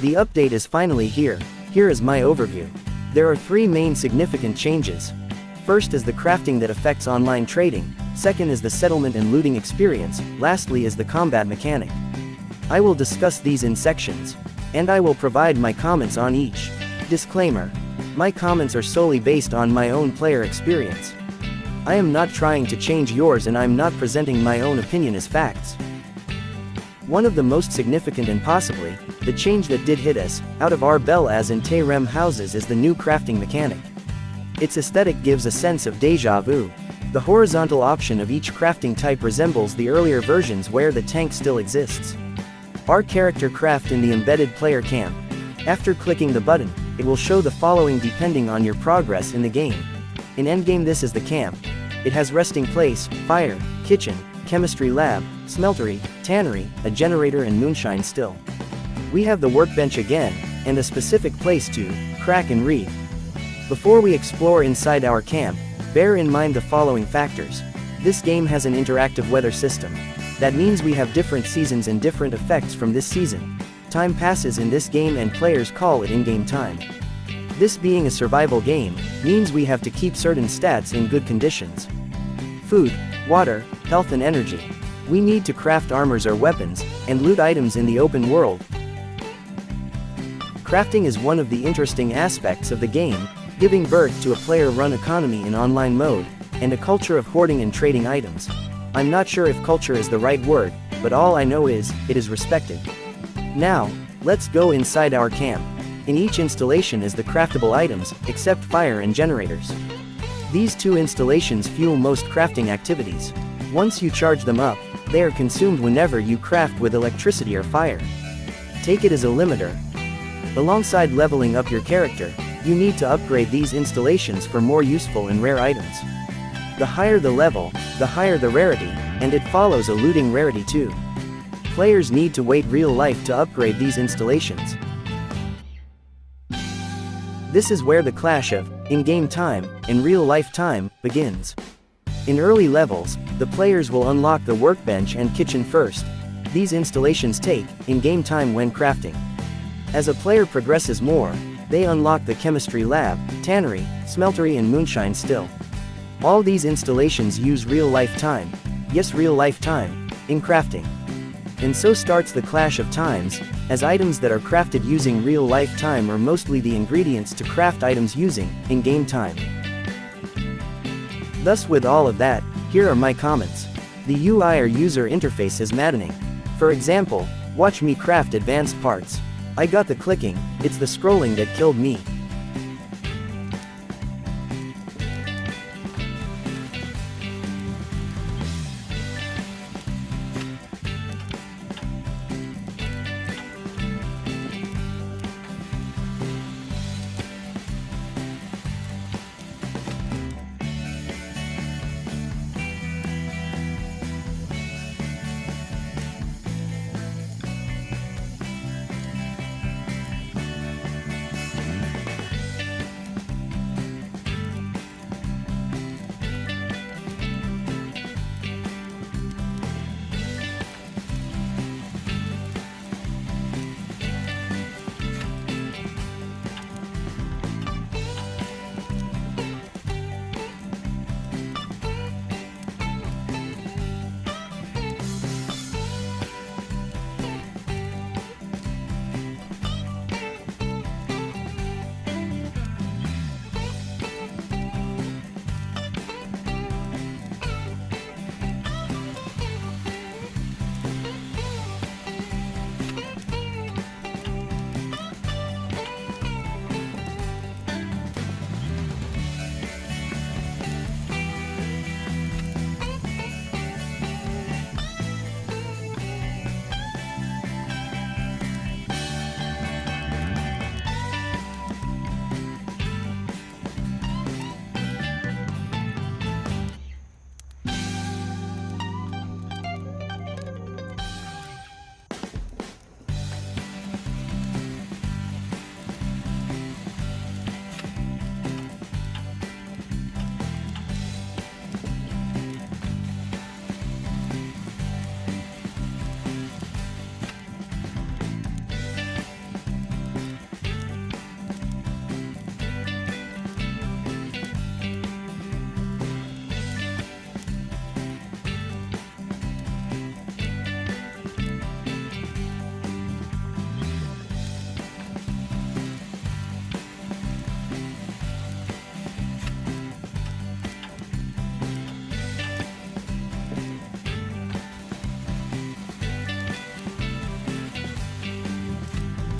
The update is finally here. Here is my overview. There are 3 main significant changes. First is the crafting that affects online trading, second is the settlement and looting experience, lastly is the combat mechanic. I will discuss these in sections, and I will provide my comments on each. Disclaimer: my comments are solely based on my own player experience. I am not trying to change yours and I'm not presenting my own opinion as facts. One of the most significant and possibly the change that did hit us out of our Bel Az and Tayrem houses is the new crafting mechanic. Its aesthetic gives a sense of déjà vu. The horizontal option of each crafting type resembles the earlier versions where the tank still exists. Our character craft in the embedded player camp. After clicking the button, it will show the following depending on your progress in the game. In endgame, this is the camp. It has resting place, fire, kitchen, chemistry lab, smeltery, tannery, a generator and moonshine still. We have the workbench again, and a specific place to crack and read. Before we explore inside our camp, bear in mind the following factors. This game has an interactive weather system. That means we have different seasons and different effects from this season. Time passes in this game and players call it in-game time. This being a survival game, means we have to keep certain stats in good conditions. Food, water, health and energy. We need to craft armors or weapons, and loot items in the open world. Crafting is one of the interesting aspects of the game, giving birth to a player-run economy in online mode, and a culture of hoarding and trading items. I'm not sure if culture is the right word, but all I know is, it is respected. Now, let's go inside our camp. In each installation is the craftable items, except fire and generators. These 2 installations fuel most crafting activities. Once you charge them up, they are consumed whenever you craft with electricity or fire. Take it as a limiter. Alongside leveling up your character, you need to upgrade these installations for more useful and rare items. The higher the level, the higher the rarity, and it follows a looting rarity too. Players need to wait real life to upgrade these installations. This is where the clash of in-game time and real-life time begins. In early levels, the players will unlock the workbench and kitchen first. These installations take in-game time when crafting. As a player progresses more, they unlock the chemistry lab, tannery, smeltery and moonshine still. All these installations use real-life time, yes real-life time, in crafting. And so starts the clash of times, as items that are crafted using real-life time are mostly the ingredients to craft items using in-game time. Thus with all of that, here are my comments. The UI or user interface is maddening. For example, watch me craft advanced parts. I got the clicking, it's the scrolling that killed me.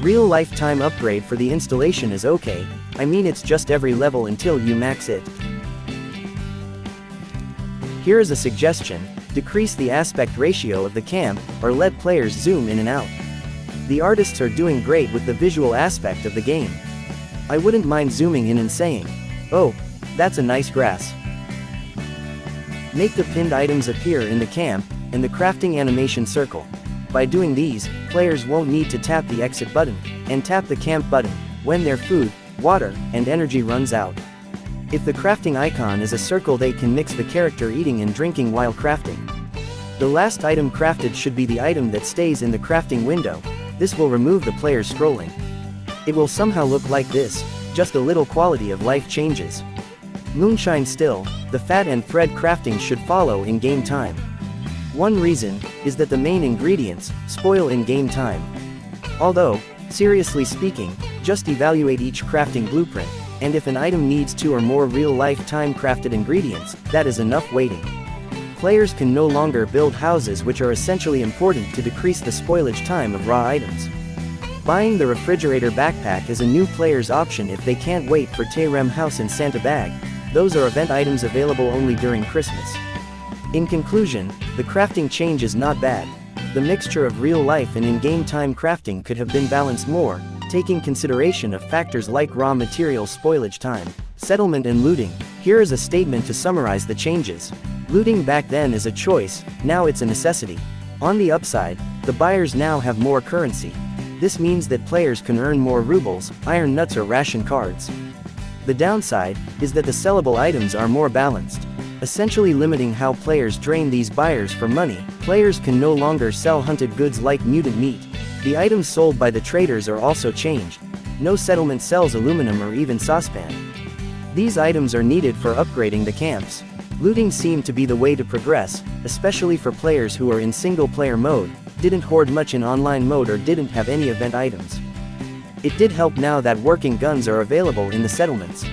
Real lifetime upgrade for the installation is okay, I mean it's just every level until you max it. Here is a suggestion: decrease the aspect ratio of the camp, or let players zoom in and out. The artists are doing great with the visual aspect of the game. I wouldn't mind zooming in and saying, "Oh, that's a nice grass." Make the pinned items appear in the camp, and the crafting animation circle. By doing these, players won't need to tap the exit button, and tap the camp button, when their food, water, and energy runs out. If the crafting icon is a circle, they can mix the character eating and drinking while crafting. The last item crafted should be the item that stays in the crafting window. This will remove the players scrolling. It will somehow look like this, just a little quality of life changes. Moonshine still, the fat and thread crafting should follow in game time. One reason is that the main ingredients spoil in game time. Although, seriously speaking, just evaluate each crafting blueprint, and if an item needs 2 or more real-life time-crafted ingredients, that is enough waiting. Players can no longer build houses, which are essentially important to decrease the spoilage time of raw items. Buying the refrigerator backpack is a new player's option if they can't wait for Tayrem House and Santa Bag. Those are event items available only during Christmas. In conclusion, the crafting change is not bad. The mixture of real-life and in-game time crafting could have been balanced more, taking consideration of factors like raw material spoilage time, settlement and looting. Here is a statement to summarize the changes. Looting back then is a choice, now it's a necessity. On the upside, the buyers now have more currency. This means that players can earn more rubles, iron nuts or ration cards. The downside is that the sellable items are more balanced, essentially limiting how players drain these buyers for money. Players can no longer sell hunted goods like mutant meat. The items sold by the traders are also changed. No settlement sells aluminum or even saucepan. These items are needed for upgrading the camps. Looting seemed to be the way to progress, especially for players who are in single-player mode, didn't hoard much in online mode or didn't have any event items. It did help now that working guns are available in the settlements.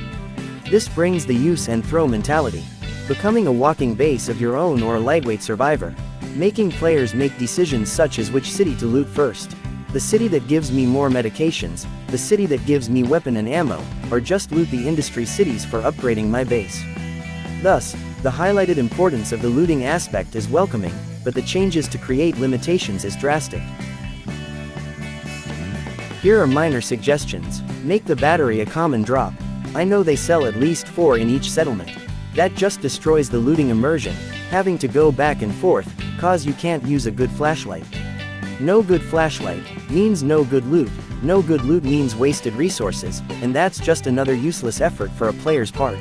This brings the use and throw mentality, becoming a walking base of your own or a lightweight survivor, making players make decisions such as which city to loot first. The city that gives me more medications, the city that gives me weapon and ammo, or just loot the industry cities for upgrading my base. Thus, the highlighted importance of the looting aspect is welcoming, but the changes to create limitations is drastic. Here are minor suggestions. Make the battery a common drop. I know they sell at least 4 in each settlement. That just destroys the looting immersion, having to go back and forth, cause you can't use a good flashlight. No good flashlight means no good loot. No good loot means wasted resources, and that's just another useless effort for a player's part.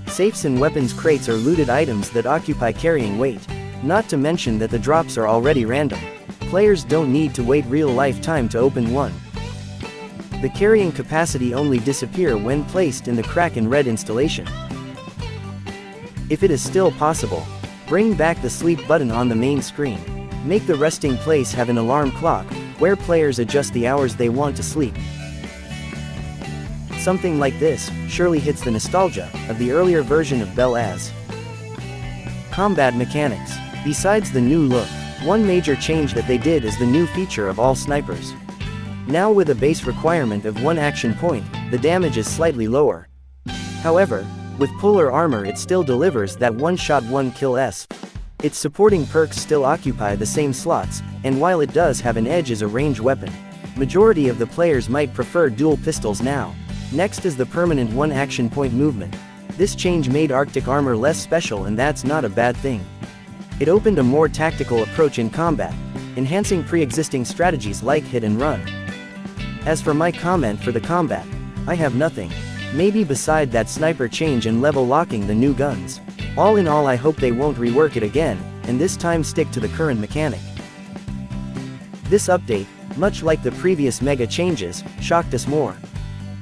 Safes and weapons crates are looted items that occupy carrying weight. Not to mention that the drops are already random. Players don't need to wait real-life time to open one. The carrying capacity only disappear when placed in the crack and red installation. If it is still possible, bring back the sleep button on the main screen. Make the resting place have an alarm clock, where players adjust the hours they want to sleep. Something like this surely hits the nostalgia of the earlier version of Bel Az. Combat mechanics. Besides the new look, one major change that they did is the new feature of all snipers. Now with a base requirement of 1 action point, the damage is slightly lower. However, with polar armor it still delivers that one-shot 1-kill. Its supporting perks still occupy the same slots, and while it does have an edge as a ranged weapon, majority of the players might prefer dual pistols now. Next is the permanent 1 action point movement. This change made Arctic armor less special, and that's not a bad thing. It opened a more tactical approach in combat, enhancing pre-existing strategies like hit and run. As for my comment for the combat, I have nothing. Maybe beside that sniper change and level locking the new guns. All in all, I hope they won't rework it again, and this time stick to the current mechanic. This update, much like the previous mega changes, shocked us more.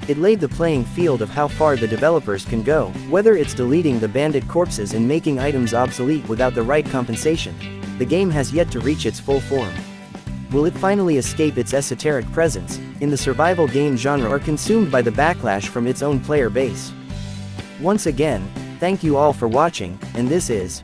It laid the playing field of how far the developers can go, whether it's deleting the bandit corpses and making items obsolete without the right compensation. The game has yet to reach its full form. Will it finally escape its esoteric presence in the survival game genre, or consumed by the backlash from its own player base? Once again, thank you all for watching, and this is